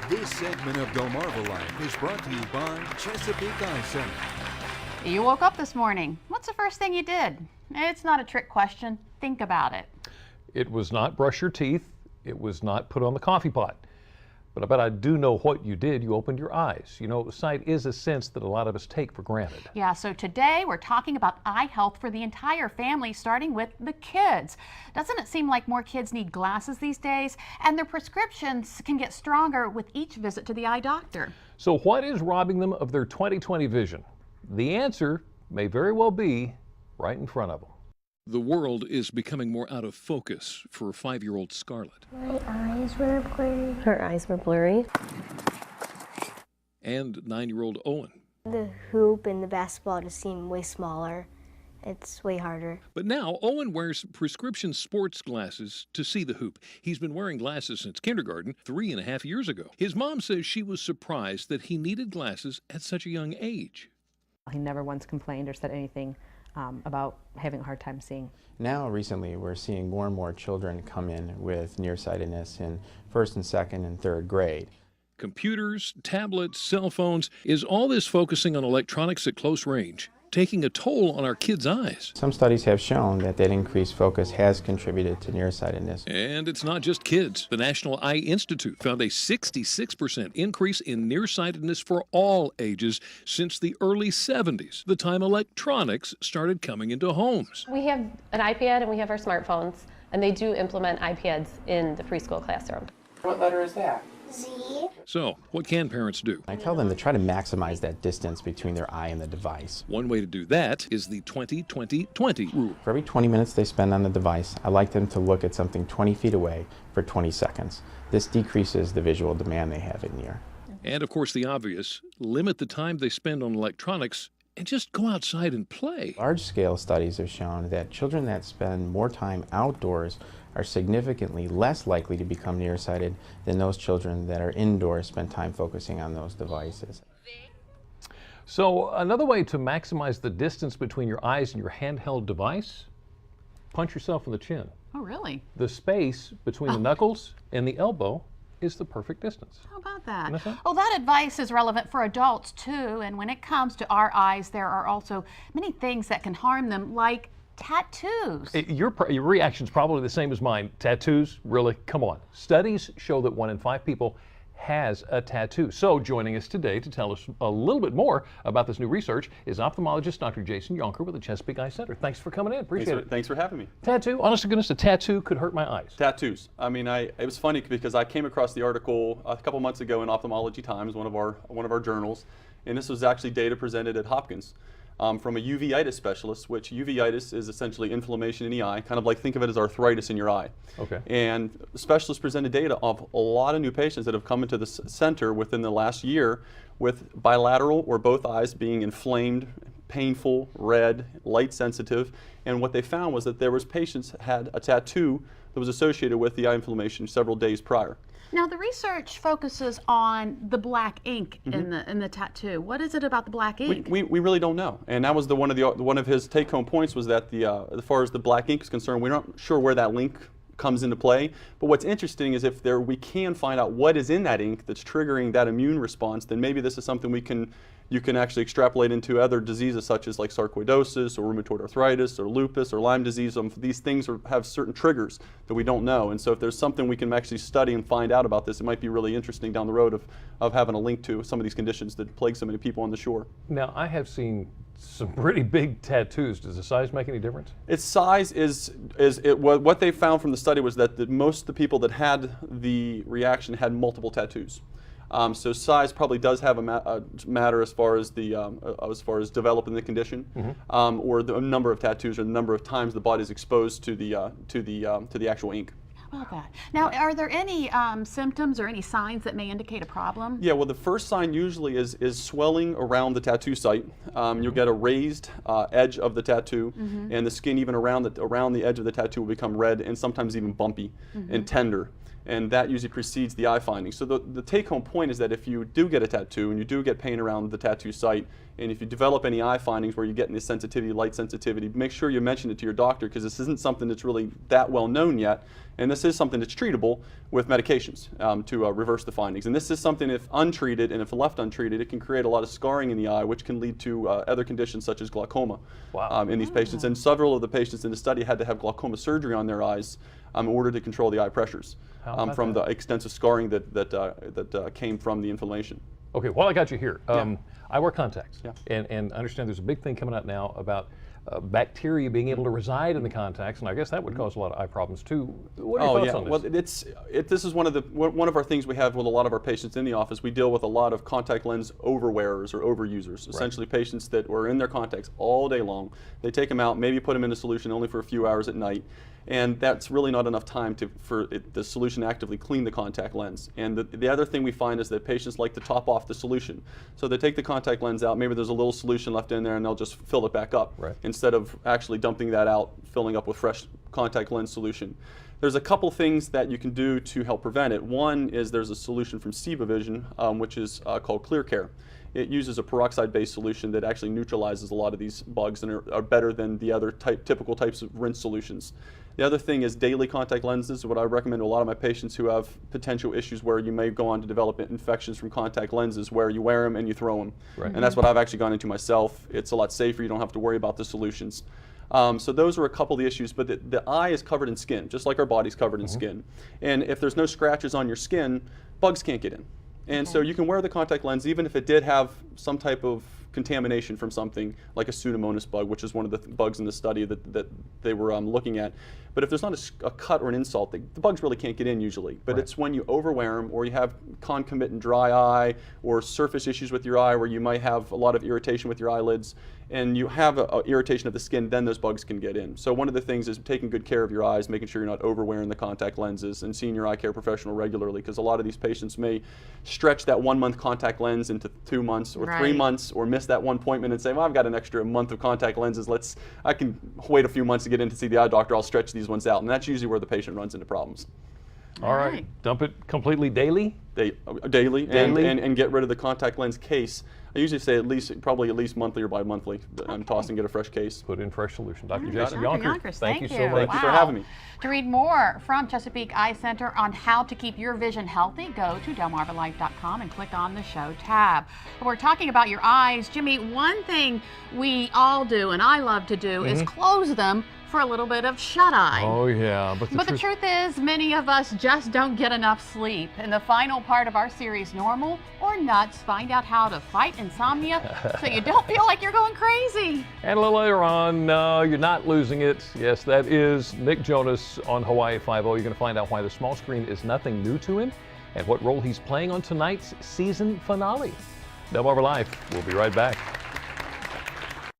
This segment of Go Marvel Life is brought to you by Chesapeake Eye Center. You woke up this morning. What's the first thing you did? It's not a trick question. Think about it. It was not brush your teeth. It was not put on the coffee pot. But I bet I do know what you did. You opened your eyes. You know, sight is a sense that a lot of us take for granted. Yeah, so today we're talking about eye health for the entire family, starting with the kids. Doesn't it seem like more kids need glasses these days? And their prescriptions can get stronger with each visit to the eye doctor. So what is robbing them of their 20/20 vision? The answer may very well be right in front of them. The world is becoming more out of focus for 5-year-old Scarlett. My eyes were blurry. Her eyes were blurry. And 9-year-old Owen. The hoop and the basketball just seem way smaller. It's way harder. But now Owen wears prescription sports glasses to see the hoop. He's been wearing glasses since kindergarten, 3.5 years ago. His mom says she was surprised that he needed glasses at such a young age. He never once complained or said anything about having a hard time seeing. Now, recently, we're seeing more and more children come in with nearsightedness in 1st and 2nd and 3rd grade. Computers, tablets, cell phones, is all this focusing on electronics at close range taking a toll on our kids' eyes? Some studies have shown that increased focus has contributed to nearsightedness. And it's not just kids. The National Eye Institute found a 66% increase in nearsightedness for all ages since the early 70s, the time electronics started coming into homes. We have an iPad and we have our smartphones, and they do implement iPads in the preschool classroom. What letter is that? Z. So, what can parents do? I tell them to try to maximize that distance between their eye and the device. One way to do that is the 20-20-20 rule. For every 20 minutes they spend on the device, I like them to look at something 20 feet away for 20 seconds. This decreases the visual demand they have in near. And of course the obvious, limit the time they spend on electronics and just go outside and play. Large-scale studies have shown that children that spend more time outdoors are significantly less likely to become nearsighted than those children that are indoors, spend time focusing on those devices. So another way to maximize the distance between your eyes and your handheld device, punch yourself in the chin. Oh, really? The space between the knuckles and the elbow is the perfect distance. How about that? Understand? Oh, that advice is relevant for adults too. And when it comes to our eyes, there are also many things that can harm them, like tattoos. Your reaction's probably the same as mine. Tattoos? Really? Come on. Studies show that 1 in 5 people has a tattoo. So joining us today to tell us a little bit more about this new research is ophthalmologist Dr. Jason Yonker with the Chesapeake Eye Center. Thanks for coming in. Appreciate it. Thanks for having me. Tattoo? Honest to goodness, a tattoo could hurt my eyes. Tattoos. I mean, it was funny because I came across the article a couple months ago in Ophthalmology Times, one of our journals, and this was actually data presented at Hopkins. From a uveitis specialist, which uveitis is essentially inflammation in the eye, kind of like think of it as arthritis in your eye. Okay. And the specialist presented data of a lot of new patients that have come into the center within the last year with bilateral or both eyes being inflamed, painful, red, light sensitive, and what they found was that there was patients that had a tattoo that was associated with the eye inflammation several days prior. Now, the research focuses on the black ink in the tattoo. What is it about the black ink? We really don't know, and that was one of his take-home points was that as far as the black ink is concerned, we're not sure where that link comes into play. But what's interesting is if we can find out what is in that ink that's triggering that immune response, then maybe this is something you can actually extrapolate into other diseases such as like sarcoidosis or rheumatoid arthritis or lupus or Lyme disease. These things have certain triggers that we don't know. And so if there's something we can actually study and find out about this, it might be really interesting down the road of having a link to some of these conditions that plague so many people on the shore. Now, I have seen some pretty big tattoos. Does the size make any difference? Its size what they found from the study was that most of the people that had the reaction had multiple tattoos. So size probably does have a matter as far as developing the condition, or the number of tattoos or the number of times the body is exposed to the actual ink. How about that? Now, are there any symptoms or any signs that may indicate a problem? Yeah, well, the first sign usually is swelling around the tattoo site. You'll get a raised edge of the tattoo, and the skin even around the edge of the tattoo will become red and sometimes even bumpy and tender. And that usually precedes the eye finding. So the take-home point is that if you do get a tattoo and you do get pain around the tattoo site, and if you develop any eye findings where you're getting this sensitivity, light sensitivity, make sure you mention it to your doctor because this isn't something that's really that well known yet. And this is something that's treatable with medications to reverse the findings. And this is something, if untreated and if left untreated, it can create a lot of scarring in the eye, which can lead to other conditions such as glaucoma in these patients. And several of the patients in the study had to have glaucoma surgery on their eyes in order to control the eye pressures from the extensive scarring that came from the inflammation. Okay, while I got you here, I wear contacts, and understand there's a big thing coming out now about bacteria being able to reside in the contacts, and I guess that would cause a lot of eye problems too. What are your thoughts on this? Well, this is one of our things we have with a lot of our patients in the office. We deal with a lot of contact lens overwearers or overusers, essentially patients that were in their contacts all day long. They take them out, maybe put them in a solution only for a few hours at night, and that's really not enough time for the solution to actively clean the contact lens. And the other thing we find is that patients like to top off the solution. So they take the contact lens out, maybe there's a little solution left in there, and they'll just fill it back up instead of actually dumping that out, filling up with fresh contact lens solution. There's a couple things that you can do to help prevent it. One is there's a solution from Ciba Vision, which is called Clear Care. It uses a peroxide-based solution that actually neutralizes a lot of these bugs and are better than the other typical types of rinse solutions. The other thing is daily contact lenses. What I recommend to a lot of my patients who have potential issues where you may go on to develop infections from contact lenses, where you wear them and you throw them. And that's what I've actually gone into myself. It's a lot safer. You don't have to worry about the solutions. So those are a couple of the issues, but the eye is covered in skin, just like our body's covered in skin. And if there's no scratches on your skin, bugs can't get in. And so you can wear the contact lens even if it did have some type of contamination from something like a Pseudomonas bug, which is one of the bugs in the study that they were looking at. But if there's not a cut or an insult, the bugs really can't get in usually. But it's when you overwear them, or you have concomitant dry eye or surface issues with your eye where you might have a lot of irritation with your eyelids, and you have a irritation of the skin, then those bugs can get in. So one of the things is taking good care of your eyes, making sure you're not overwearing the contact lenses, and seeing your eye care professional regularly, because a lot of these patients may stretch that 1 month contact lens into 2 months or 3 months, or miss that one appointment and say, well, I've got an extra month of contact lenses, I can wait a few months to get in to see the eye doctor, I'll stretch these ones out. And that's usually where the patient runs into problems. All right. Dump it completely daily? Daily. And get rid of the contact lens case. I usually say probably at least monthly or bi-monthly. Toss and get a fresh case. Put in fresh solution. Dr. Jason Yonkers, thank you so much. Thank you for having me. To read more from Chesapeake Eye Center on how to keep your vision healthy, go to delmarvalife.com and click on the show tab. We're talking about your eyes. Jimmy, one thing we all do, and I love to do, is close them for a little bit of shut-eye. Oh yeah, but the truth is, many of us just don't get enough sleep. In the final part of our series, Normal or Nuts, find out how to fight insomnia so you don't feel like you're going crazy. And a little later on, no, you're not losing it. Yes, that is Nick Jonas on Hawaii Five-0. You're going to find out why the small screen is nothing new to him and what role he's playing on tonight's season finale. Delmarva Life. We'll be right back.